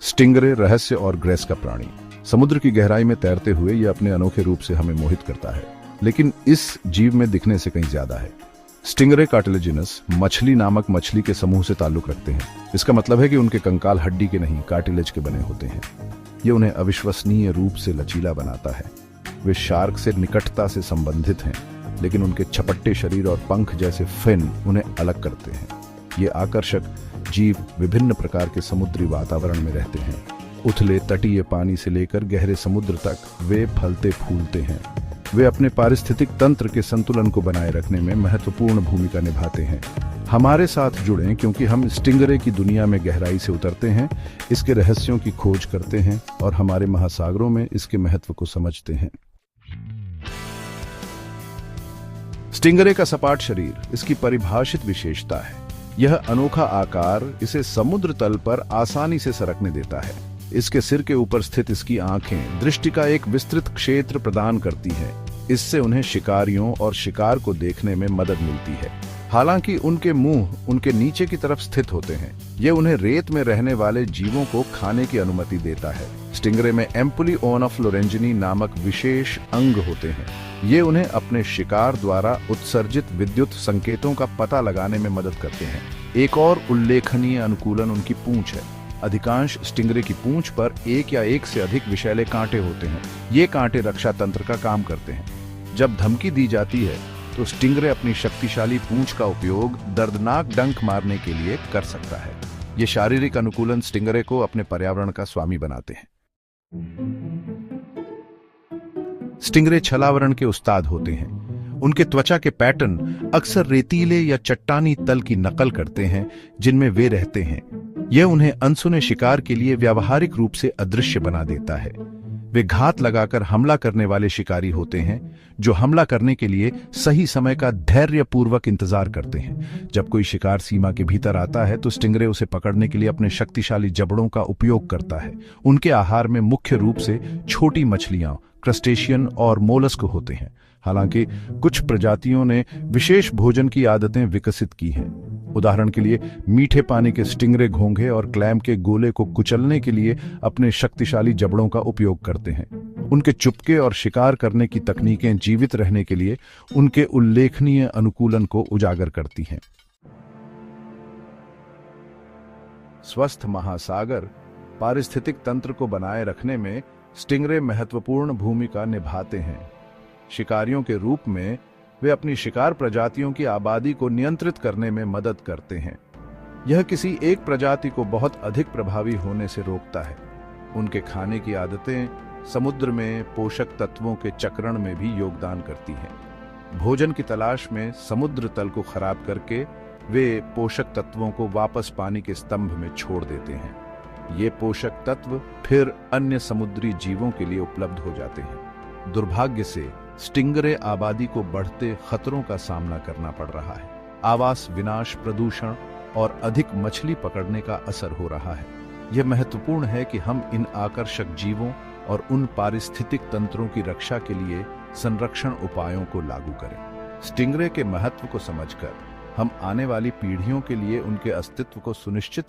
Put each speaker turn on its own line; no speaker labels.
Stingray रहस्य और grace का प्राणी। समुद्र की गहराई में तैरते हुए यह अपने अनोखे रूप से हमें मोहित करता है, लेकिन इस जीव में दिखने से कहीं ज्यादा है। स्टिंगरे कार्टिलेजिनस मछली नामक मछली के समूह से ताल्लुक रखते हैं। इसका मतलब है कि उनके कंकाल हड्डी के नहीं कार्टिलेज के बने होते हैं। ये उन्हें अविश्वसनीय रूप से लचीला बनाता है। वे शार्क से निकटता से संबंधित हैं, लेकिन उनके छपट्टे शरीर और पंख जैसे फिन उन्हें अलग करते हैं। ये आकर्षक जीव विभिन्न प्रकार के समुद्री वातावरण में रहते हैं। उथले तटीय पानी से लेकर गहरे समुद्र तक वे फलते फूलते हैं। वे अपने पारिस्थितिक तंत्र के संतुलन को बनाए रखने में महत्वपूर्ण भूमिका निभाते हैं। हमारे साथ जुड़ें, क्योंकि हम स्टिंगरे की दुनिया में गहराई से उतरते हैं, इसके रहस्यों की खोज करते हैं और हमारे महासागरों में इसके महत्व को समझते हैं। स्टिंगरे का सपाट शरीर इसकी परिभाषित विशेषता है। यह अनोखा आकार इसे समुद्र तल पर आसानी से सरकने देता है। इसके सिर के ऊपर स्थित इसकी आंखें दृष्टि का एक विस्तृत क्षेत्र प्रदान करती हैं। इससे उन्हें शिकारियों और शिकार को देखने में मदद मिलती है। हालांकि उनके मुंह उनके नीचे की तरफ स्थित होते हैं। यह उन्हें रेत में रहने वाले जीवों को खाने की अनुमति देता है। स्टिंगरे में एम्पुली ओना फ्लोरेंजिनी नामक विशेष अंग होते हैं। ये उन्हें अपने शिकार द्वारा उत्सर्जित विद्युत संकेतों का पता लगाने में मदद करते हैं। एक और उल्लेखनीय अनुकूलन उनकी पूंछ है। अधिकांश स्टिंगरे की पूंछ पर एक या एक से अधिक विषैले कांटे होते हैं। ये कांटे रक्षा तंत्र का काम करते हैं। जब धमकी दी जाती है तो स्टिंगरे अपनी शक्तिशाली पूंछ का उपयोग दर्दनाक डंक मारने के लिए कर सकता है। ये शारीरिक अनुकूलन स्टिंगरे को अपने पर्यावरण का स्वामी बनाते हैं। स्टिंगरे छलावरण के उस्ताद होते हैं। उनके त्वचा के पैटर्न अक्सर रेतीले या चट्टानी तल की नकल करते हैं जिनमें वे रहते हैं। यह उन्हें अनसुने शिकार के लिए व्यावहारिक रूप से अदृश्य बना देता है। वे घात लगाकर हमला करने वाले शिकारी होते हैं, जो हमला करने के लिए सही समय का धैर्यपूर्वक इंतजार करते हैं। जब कोई शिकार सीमा के भीतर आता है तो स्टिंगरे उसे पकड़ने के लिए अपने शक्तिशाली जबड़ों का उपयोग करता है। उनके आहार में मुख्य रूप से छोटी मछलियां, क्रस्टेशियन और मोलस्क होते हैं। हालांकि कुछ प्रजातियों ने विशेष भोजन की आदतें विकसित की हैं। उदाहरण के लिए मीठे पानी के स्टिंगरे घोंघे और क्लैम के गोले को कुचलने के लिए अपने शक्तिशाली जबड़ों का उपयोग करते हैं। उनके चुपके और शिकार करने की तकनीकें जीवित रहने के लिए उनके उल्लेखनीय अनुकूलन को उजागर करती हैं। स्वस्थ महासागर पारिस्थितिक तंत्र को बनाए रखने में स्टिंगरे महत्वपूर्ण भूमिका निभाते हैं। शिकारियों के रूप में वे अपनी शिकार प्रजातियों की आबादी को नियंत्रित करने में मदद करते हैं। यह किसी एक प्रजाति को बहुत अधिक प्रभावी होने से रोकता है। उनके खाने की आदतें समुद्र में पोषक तत्वों के चक्रण में भी योगदान करती हैं। भोजन की तलाश में समुद्र तल को खराब करके वे पोषक तत्वों को वापस पानी के स्तंभ में छोड़ देते हैं। ये पोषक तत्व फिर अन्य समुद्री जीवों के लिए उपलब्ध हो जाते हैं। दुर्भाग्य से स्टिंगरे आबादी को बढ़ते खतरों का सामना करना पड़ रहा है। आवास विनाश, प्रदूषण और अधिक मछली पकड़ने का असर हो रहा है। यह महत्वपूर्ण है कि हम इन आकर्षक जीवों और उन पारिस्थितिक तंत्रों की रक्षा के लिए संरक्षण उपायों को लागू करें। स्टिंगरे के महत्व को समझकर हम आने वाली पीढ़ियों के लिए उनके अस्तित्व को सुनिश्चित